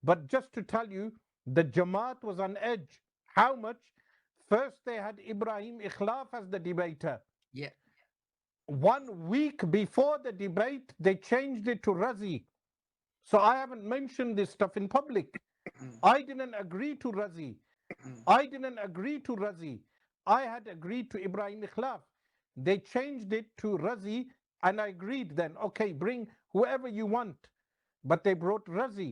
But just to tell you, the Jamaat was on edge. How much? First, they had Ibrahim Ikhlaf as the debater. Yeah. 1 week before the debate, they changed it to Razi. So I haven't mentioned this stuff in public. I didn't agree to Razi. I didn't agree to Razi. I had agreed to Ibrahim Ikhlaf. They changed it to Razi, and I agreed then, okay, bring whoever you want. But they brought Razi.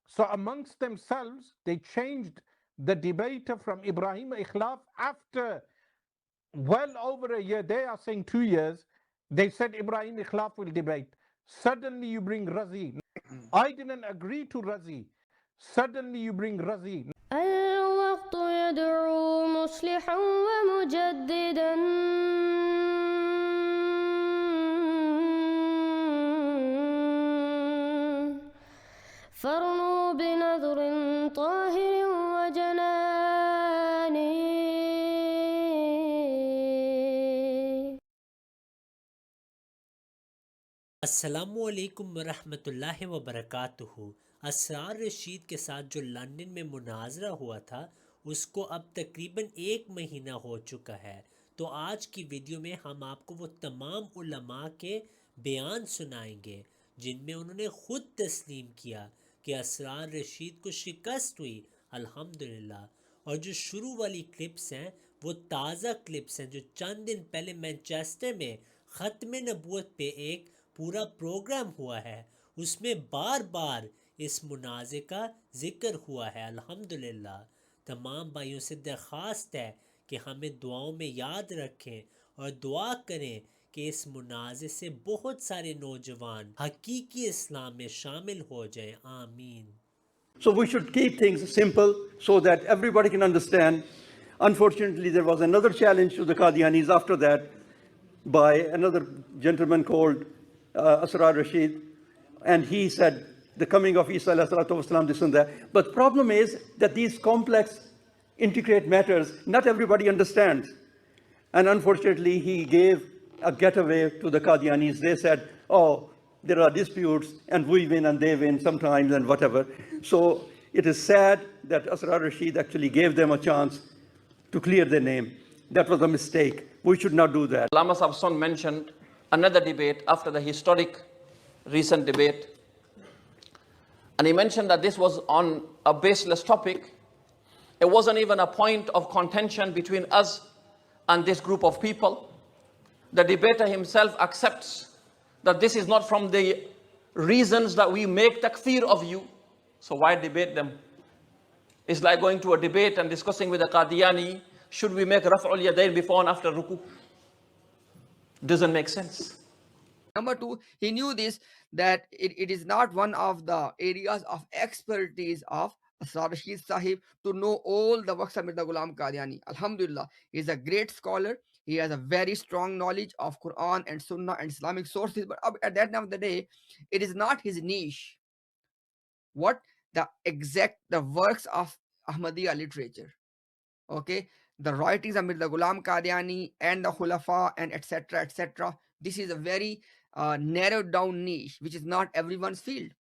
So amongst themselves, they changed the debater from Ibrahim Ikhlaf after well over a year. They are saying 2 years. They said Ibrahim Ikhlaf will debate. Suddenly you bring Razi. I didn't agree to Razi. Suddenly you bring Razi. الوقت يدعو مصلحا ومجددا فارنوا بنظر طاهر وجنان. अस्सलामुअलैकुम वरहमतुल्लाहि वबरकातुहू। असरार रशीद के साथ जो London में मुनाजरा हुआ था उसको अब तकरीबन 1 महीना हो चुका है। तो आज की वीडियो में हम आपको वो तमाम उलमा के बयान सुनाएंगे जिनमें उन्होंने ख़ुद तस्लीम किया कि असरार रशीद को शिकस्त हुई, अल्हम्दुलिल्लाह। और जो शुरू वाली क्लिप्स हैं वो ताज़ा क्लिप्स हैं जो चंद दिन पहले मैनचेस्टर में ख़त्म नबूवत पे एक पूरा प्रोग्राम हुआ है, उसमें बार बार इस मुनाज़े का ज़िक्र हुआ है, अल्हम्दुलिल्लाह। तमाम भाइयों से दरख्वास्त है कि हमें दुआओं में याद रखें और दुआ करें कि इस मुनाज़े से बहुत सारे नौजवान हकीकी इस्लाम में शामिल हो जाएं, आमीन। So we should keep things simple so that everybody can understand. Unfortunately, there was another challenge to the Qadianis after that by another gentleman called Asrar Rashid, and he said the coming of Isa alayhi salatu wasalam, this and that. But problem is that these complex, intricate matters, not everybody understands. And unfortunately, he gave a getaway to the Qadianis. They said, oh, there are disputes and we win and they win sometimes and whatever. So it is sad that Asrar Rashid actually gave them a chance to clear their name. That was a mistake. We should not do that. Allama Sahib mentioned another debate after the historic recent debate. And he mentioned that this was on a baseless topic. It wasn't even a point of contention between us and this group of people. The debater himself accepts that this is not from the reasons that we make takfir of you. So why debate them? It's like going to a debate and discussing with a Qadiani, should we make Raf'ul Yadayn before and after ruku? Doesn't make sense. Number two, he knew this, that it is not one of the areas of expertise of Asrar Rashid Sahib to know all the works of Mirza Ghulam Qadiani. Alhamdulillah, he is a great scholar. He has a very strong knowledge of Quran and Sunnah and Islamic sources. But at that time of the day, it is not his niche. What the works of Ahmadiyya literature, okay, the writings of Mirza Ghulam Qadiani and the Khulafa and etc. etc. This is a very narrowed down niche, which is not everyone's field.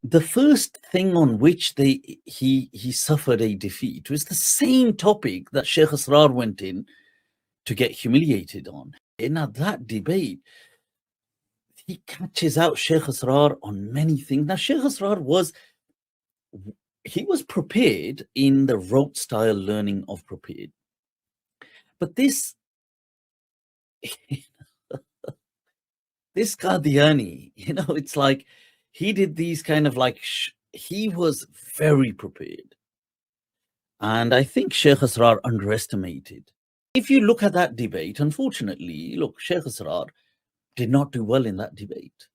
The first thing on which he suffered a defeat was the same topic that Sheikh Asrar went in to get humiliated on. In that debate, he catches out Sheikh Asrar on many things. Now, Sheikh Asrar was prepared in the rote style learning of prepared. But this Qadiani, it's like he did these kind of like, he was very prepared. And I think Sheikh Asrar underestimated. If you look at that debate, unfortunately, Sheikh Asrar did not do well in that debate.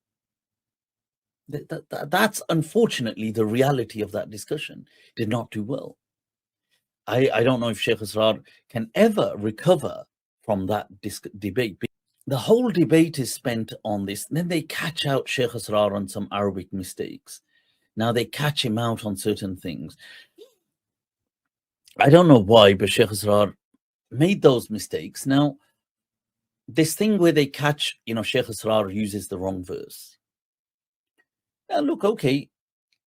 That's unfortunately the reality of that discussion. Did not do well. I don't know if Sheikh Asrar can ever recover from that debate. The whole debate is spent on this. Then they catch out Sheikh Asrar on some Arabic mistakes. Now they catch him out on certain things. I don't know why, but Sheikh Asrar made those mistakes. Now, this thing where they catch, Sheikh Asrar uses the wrong verse. Now, look, okay,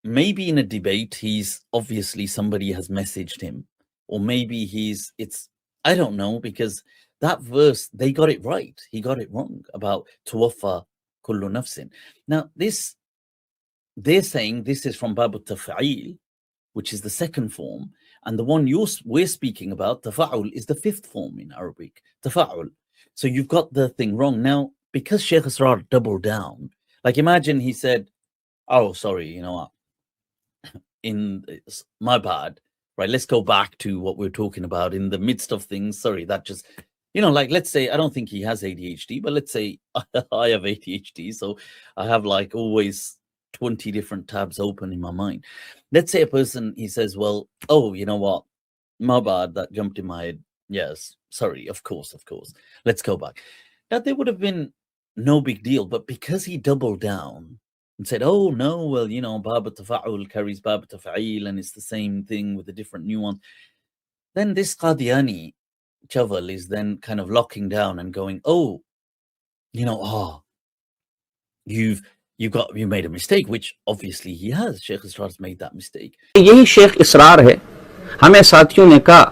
maybe in a debate, he's obviously somebody has messaged him, or maybe I don't know, because that verse, they got it right. He got it wrong about tuwaffa kullu nafsin. Now, they're saying this is from Babu Tafa'il, which is the second form, and the one we're speaking about, Tafa'ul, is the fifth form in Arabic, Tafa'ul. So you've got the thing wrong. Now, because Sheikh Israr doubled down, like imagine he said, oh, sorry, you know what? My bad, right? Let's go back to what we're talking about in the midst of things. Sorry, that just, like, let's say, I don't think he has ADHD, but let's say I have ADHD. So I have like always 20 different tabs open in my mind. Let's say a person, he says, well, oh, you know what? My bad, that jumped in my head. Yes, sorry, of course. Let's go back. Now, there would have been no big deal, but because he doubled down and said, oh, no, well, Bab Tafa'ul carries Bab Tafa'il, and it's the same thing with a different nuance. Then this Qadiani chaval is then kind of locking down and going, oh, you made a mistake, which obviously he has. Sheikh Israr has made that mistake. यही शेख इसरार है. हमें साथियों ने कहा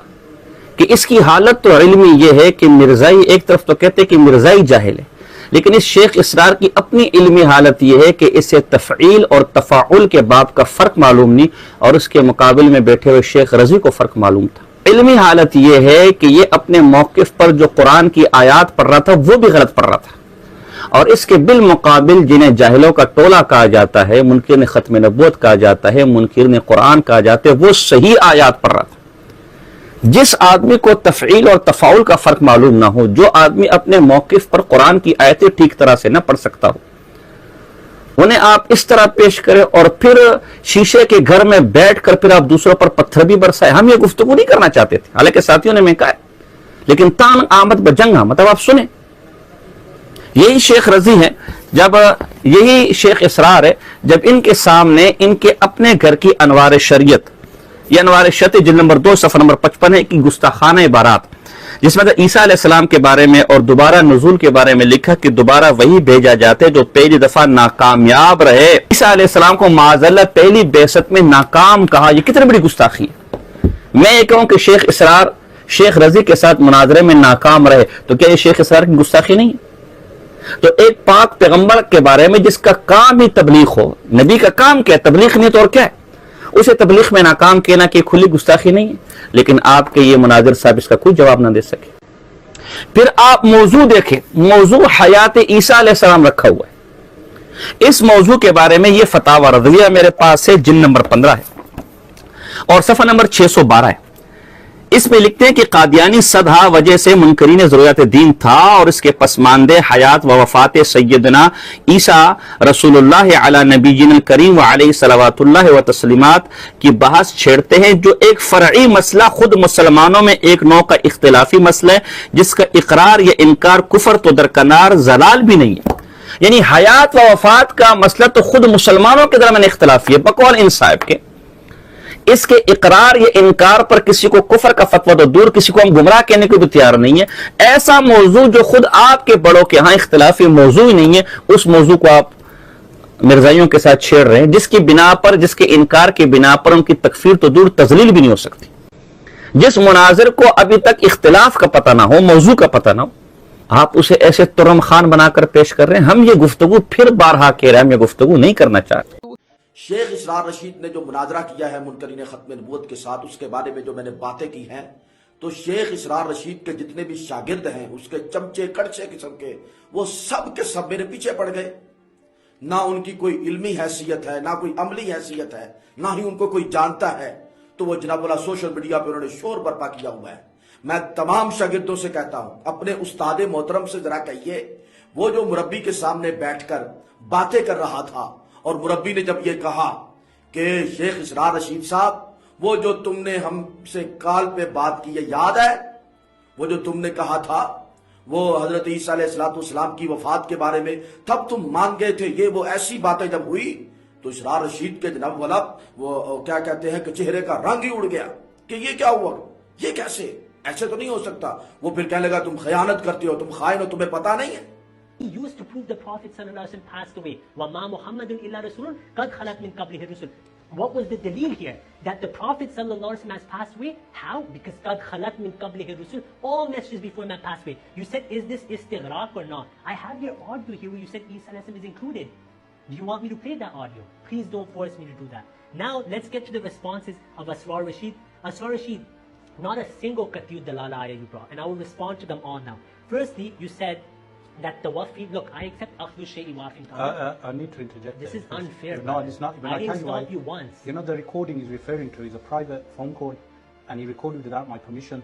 कि इसकी हालत तो इल्मी ये है कि मिर्जाई, एक तरफ तो कहते हैं कि मिर्जाई जाहिल है, लेकिन इस शेख इसरार की अपनी इल्मी हालत ये है कि इसे तफईल और तफाउल के बाब का फर्क मालूम नहीं, और उसके मुकाबिल में बैठे हुए शेख रजी को फर्क मालूम था. इल्मी हालत ये है कि ये अपने मौकिफ पर जो कुरान की आयात पढ़ रहा था वो भी गलत पढ़ रहा था, और इसके बिल मुकाबिल जिन्हें जाहिलों का टोला कहा जाता है, मुनकिर ने खत्म नबूवत कहा जाता है, मुनकिर ने कुरान कहा जाता है, वो सही आयात पढ़ रहा था. जिस आदमी को तफईल और तफाउल का फर्क मालूम ना हो, जो आदमी अपने मौकिफ पर कुरान की आयतें ठीक तरह से न पढ़ सकता हो, उन्हें आप इस तरह पेश करें और फिर शीशे के घर में बैठकर फिर आप दूसरों पर पत्थर भी बरसाए. हम ये गुफ्तगू नहीं करना चाहते थे, हालांकि साथियों ने मैं कहा, लेकिन तान आमद बजंगा, मतलब आप सुने. यही शेख रजी है, यही शेख इसरार है, जब इनके सामने इनके अपने घर की अनवार शरीयत, ये अनवार शरीयत जिल्द नंबर 2 सफ़ा नंबर 55 है कि गुस्ताखाना इबारात, जिसमें ईसा अलैहिस्सलाम के बारे में और दोबारा नुज़ूल के बारे में लिखा कि दोबारा वही भेजा जाते जो पहली दफा नाकामयाब रहे. ईसा अलैहिस्सलाम को माज़अल्लाह पहली बेसत में नाकाम कहा. ये कितनी बड़ी गुस्ताखी है. मैं ये कहूं कि शेख इसरार शेख रजी के साथ मुनाजरे में नाकाम रहे, तो क्या ये शेख इसरार की गुस्ताखी नहीं है? तो एक पाक पैगंबर के बारे में जिसका काम ही तबलीग हो, नबी का काम क्या है? तबलीग नहीं तो और क्या है? उसे तबलीग में नाकाम कहना कि खुली गुस्ताखी नहीं है. लेकिन आपके ये मुनाजिर साहब इसका कोई जवाब ना दे सके. फिर आप मौजू देखें, मौजू हयात ईसा अलैहिस्सलाम रखा हुआ है. इस मौजू के बारे में ये फतावा रज़विया मेरे पास है, जिल्द नंबर 15 है और सफ़ा नंबर 612 है. इसमें लिखते हैं कि कादियानी सदहा वजह से मुनकरीन ज़रूरत दीन था और इसके पसमानदे हयात व वफात सैयदना ईसा रसूलुल्लाह अला नबीजिन करीम व अलैहि सलावतुल्लाह व तस्लीमात की बहस छेड़ते हैं, जो एक फ़रई मसला खुद मुसलमानों में एक नौ का इख्तिलाफी मसला है, जिसका इकरार या इनकार कुफर तो दरकनार जलाल भी नहीं है. यानी हयात व वफात का मसला तो खुद मुसलमानों के दरमियान इख्तिलाफी है बकौल इन साहब के. इसके इकरार या इनकार पर किसी को कुफर का फतवा तो दूर, किसी को हम गुमराह कहने को भी तैयार नहीं है. ऐसा मौजू जो खुद आपके बड़ों के यहाँ इख्तिलाफी मौजू ही नहीं है, उस मौजू को आप मिर्जाइयों के साथ छेड़ रहे हैं, जिसकी बिना पर, जिसके इनकार के बिना पर उनकी तकफीर तो दूर तजलील भी नहीं हो सकती. जिस मुनाजिर को अभी तक इख्तिलाफ का पता ना हो, मौजू का पता ना हो, आप उसे ऐसे तुरम खान बनाकर पेश कर रहे हैं. हम ये गुफ्तगू फिर बारहा कह रहे हैं, हम ये गुफ्तगू नहीं करना चाहते. शेख इसरार रशीद ने जो मुनाजरा किया है मुनकरीन खत्म नबूवत के साथ, उसके बारे में जो मैंने बातें की हैं, तो शेख इसरार रशीद के जितने भी शागिर्द हैं, उसके चमचे कड़छे किस्म के, वो सब के सब मेरे पीछे पड़ गए. ना उनकी कोई इल्मी हैसियत है, ना कोई अमली हैसियत है, ना ही उनको कोई जानता है, तो वो जनाब वाला सोशल मीडिया पर उन्होंने शोर बर्पा किया हुआ है. मैं तमाम शागिर्दों से कहता हूं, अपने उस्ताद मोहतरम से जरा कहिए, वो जो मुरब्बी के सामने बैठकर बातें कर रहा था और मुरब्बी ने जब ये कहा कि शेख इसरार रशीद साहब, वो जो तुमने हमसे कॉल पे बात की है याद है, वो जो तुमने कहा था वो हजरत ईसा अलैहिस्सलाम की वफात के बारे में, तब तुम मान गए थे. ये वो ऐसी बातें जब हुई तो इसरार रशीद के जनाब वाला वो क्या कहते हैं कि चेहरे का रंग ही उड़ गया कि ये क्या हुआ, ये कैसे, ऐसे तो नहीं हो सकता. वो फिर कहने लगा तुम खयानत करते हो, तुम खाइन हो, तुम्हें पता नहीं है. He used to prove the Prophet ﷺ passed away. وَمَا مُحَمَّدٌ إِلَّا رَسُولٌ قَدْ خَلَتْ مِنْ قَبْلِهِ الرُّسُلُ. What was the dalil here? That the Prophet ﷺ has passed away? How? Because قَدْ خَلَتْ مِنْ قَبْلِهِ الرُّسُلُ, all messages before him have passed away. You said, is this istighraq or not? I have your audio here where you said Isa ﷺ is included. Do you want me to play that audio? Please don't force me to do that. Now, let's get to the responses of Asrar Rashid. Asrar Rashid, not a single Qat'iyyu Dalala ayah you brought, and I will respond to them all now. Firstly, you said that the wafi, look, I accept Akhdhu Shay'i Wafin. I need to interject. This there, is because- unfair. No, brother. it's not. I didn't stop you once. You know, the recording he's referring to is a private phone call, and he recorded without my permission.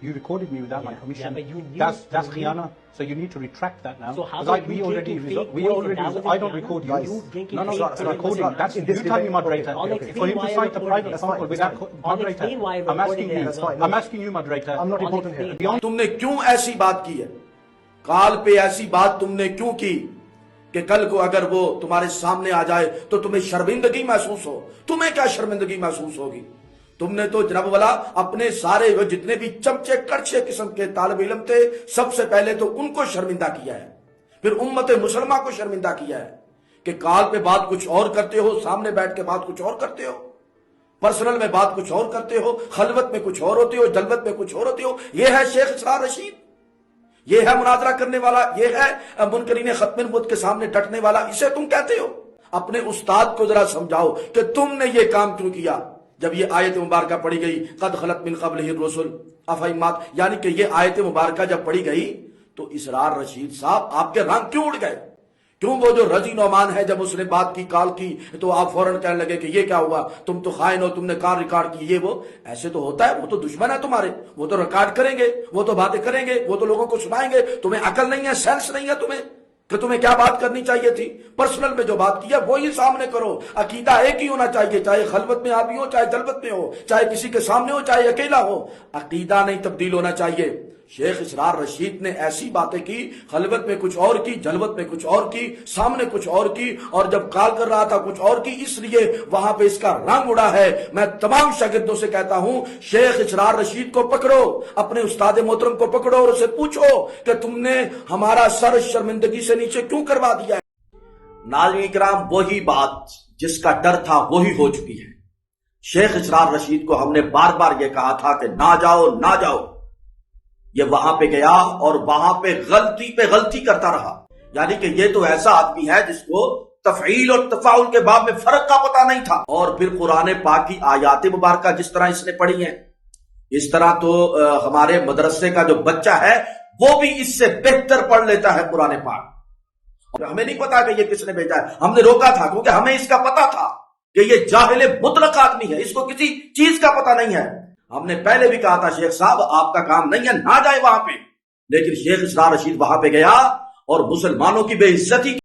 You recorded me without my permission. but you knew- that's you knew- khiyana. So you need to retract that now. So how 'Cause about you we drinking already, fake we poison? already, That was I don't khiyana? record You you. drinking No, fake it's poison? recording. That's In this you tell me, debate- moderator. I'll For explain him why to I cite the recorded private it. phone call without I'll moderator. explain why I I'm recorded asking it. you. That's fine. I'm asking you, moderator. I'm not reporting here. Beyond तुमने क्यों ऐसी बात की है? काल पे ऐसी बात तुमने क्यों की कि कल को अगर वो तुम्हारे सामने आ जाए तो तुम्हें शर्मिंदगी महसूस हो? तुम्हें क्या शर्मिंदगी महसूस होगी? तुमने तो जनाब वाला अपने सारे वो जितने भी चमचे कड़छे किस्म के तालिब इल्म थे, सबसे पहले तो उनको शर्मिंदा किया है, फिर उम्मत मुसलमा को शर्मिंदा किया है कि काल पे बात कुछ और करते हो, सामने बैठ के बात कुछ और करते हो, पर्सनल में बात कुछ और करते हो, खलवत में कुछ और होते हो, जलवत में कुछ और होते हो। ये है शेख इसरार रशीद, ये है मुनाजरा करने वाला, ये है मुनकरीन खत्म नबूवत के सामने डटने वाला, इसे तुम कहते हो? अपने उस्ताद को जरा समझाओ कि तुमने ये काम क्यों किया। जब ये आयत मुबारका पढ़ी गई, कद खलत मिन क़ब्लिहि रुसुल अफ़इमात, यानी कि ये आयत मुबारका जब पढ़ी गई तो इसरार रशीद साहब आपके रंग क्यों उड़ गए? क्यों वो जो रजी नौमान है, जब उसने बात की, कॉल की, तो आप फौरन कहने लगे कि ये क्या हुआ, तुम तो खाइन हो, तुमने कार रिकॉर्ड की, ये वो? ऐसे तो होता है, वो तो दुश्मन है तुम्हारे, वो तो रिकॉर्ड करेंगे, वो तो बातें करेंगे, वो तो लोगों को सुनाएंगे। तुम्हें अकल नहीं है, सेंस नहीं है तुम्हें कि तुम्हें क्या बात करनी चाहिए थी? पर्सनल में जो बात की है वो ही सामने करो। अकीदा एक ही होना चाहिए, चाहे खलवत में आप ही हो, चाहे जलवत में हो, चाहे किसी के सामने हो, चाहे अकेला हो। अकीदा नहीं तब्दील होना चाहिए। शेख इसरार रशीद ने ऐसी बातें की, खलवत में कुछ और की, जलवत में कुछ और की, सामने कुछ और की, और जब कॉल कर रहा था कुछ और की, इसलिए वहां पे इसका रंग उड़ा है। मैं तमाम शागिर्दों से कहता हूं, शेख इसरार रशीद को पकड़ो, अपने उस्ताद मोहतरम को पकड़ो और उसे पूछो कि तुमने हमारा सर शर्मिंदगी से नीचे क्यों करवा दिया है। नाज़रीन इकराम, वही बात जिसका डर था वही हो चुकी है। शेख इसरार रशीद को हमने बार बार यह कहा था कि ना जाओ ना जाओ, ये वहां पे गया और वहां पे गलती करता रहा। यानी कि ये तो ऐसा आदमी है जिसको तफईल और तफाउल के बाब में फर्क का पता नहीं था। और फिर कुरान पाक की आयात मुबारका जिस तरह इसने पढ़ी है, इस तरह तो हमारे मदरसे का जो बच्चा है वो भी इससे बेहतर पढ़ लेता है कुरान पाक। और हमें नहीं पता कि ये किसने भेजा है, हमने रोका था क्योंकि हमें इसका पता था कि ये जाहिल मुतलक आदमी है, इसको किसी चीज का पता नहीं है। हमने पहले भी कहा था, शेख साहब आपका काम नहीं है, ना जाए वहां पे। लेकिन शेख इसरार रशीद वहां पे गया और मुसलमानों की बेइज्जती